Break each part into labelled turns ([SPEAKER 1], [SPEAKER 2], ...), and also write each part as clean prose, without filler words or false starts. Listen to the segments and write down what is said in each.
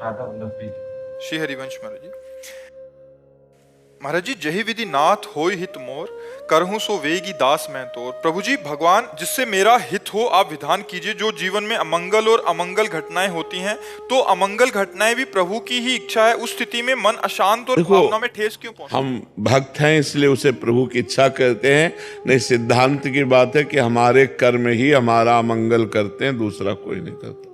[SPEAKER 1] राधा वल्लभ जी।
[SPEAKER 2] श्री हरिवंश महाराज जी। महाराज जी, जही विधि नाथ होय हित मोर, करहूं सो वेगी दास मैं तोर। प्रभु जी, भगवान जिससे मेरा हित हो आप विधान कीजिए। जो जीवन में अमंगल और अमंगल घटनाएं होती हैं, तो अमंगल घटनाएं भी प्रभु की ही इच्छा है। उस स्थिति में मन अशांत और भावना में ठेस क्यों पहुंचता?
[SPEAKER 3] हम भक्त हैं इसलिए उसे प्रभु की इच्छा करते हैं। नहीं, सिद्धांत की बात है कि हमारे कर्म ही हमारा अमंगल करते हैं, दूसरा कोई नहीं करता।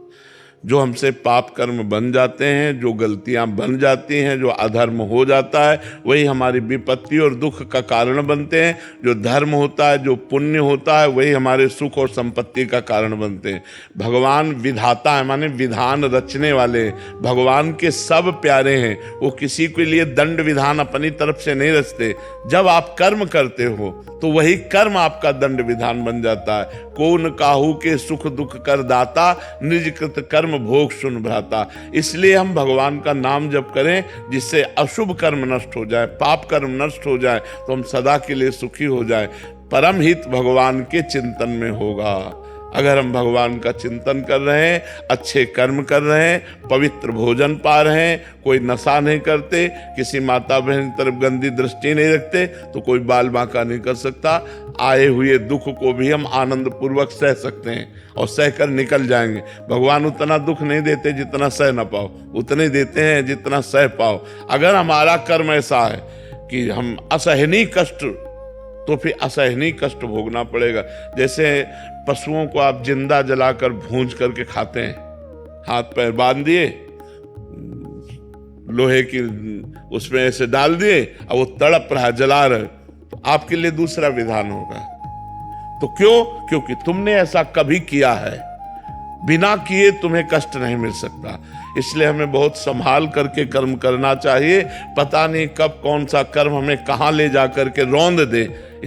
[SPEAKER 3] जो हमसे पाप कर्म बन जाते हैं, जो गलतियां बन जाती हैं, जो अधर्म हो जाता है, वही हमारी विपत्ति और दुख का कारण बनते हैं। जो धर्म होता है, जो पुण्य होता है, वही हमारे सुख और संपत्ति का कारण बनते हैं। भगवान विधाता है, माने विधान रचने वाले हैं। भगवान के सब प्यारे हैं, वो किसी के लिए दंड विधान अपनी तरफ से नहीं रचते। जब आप कर्म करते हो तो वही कर्म आपका दंड विधान बन जाता है। कौन काहू के सुख दुख कर दाता, निज कृत कर्म भोग सुन भ्राता। इसलिए हम भगवान का नाम जप करें, जिससे अशुभ कर्म नष्ट हो जाए, पाप कर्म नष्ट हो जाए, तो हम सदा के लिए सुखी हो जाए। परम हित भगवान के चिंतन में होगा। अगर हम भगवान का चिंतन कर रहे हैं, अच्छे कर्म कर रहे हैं, पवित्र भोजन पा रहे हैं, कोई नशा नहीं करते, किसी माता बहन की तरफ गंदी दृष्टि नहीं रखते, तो कोई बाल बांका नहीं कर सकता। आए हुए दुख को भी हम आनंद पूर्वक सह सकते हैं और सह कर निकल जाएंगे। भगवान उतना दुख नहीं देते जितना सह ना पाओ, उतने देते हैं जितना सह पाओ। अगर हमारा कर्म ऐसा है कि हम असहनीय कष्ट, तो फिर असहनीय कष्ट भोगना पड़ेगा। जैसे पशुओं को आप जिंदा जलाकर भूंज करके खाते हैं, हाथ पैर बांध दिए, लोहे की उसमें ऐसे डाल दिए, और वो तड़प रहा, जला रहे, तो आपके लिए दूसरा विधान होगा। तो क्यों? क्योंकि तुमने ऐसा कभी किया है। बिना किए तुम्हें कष्ट नहीं मिल सकता। इसलिए हमें बहुत संभाल करके कर्म करना चाहिए। पता नहीं कब कौन सा कर्म हमें कहाँ ले जा करके रौंद दे।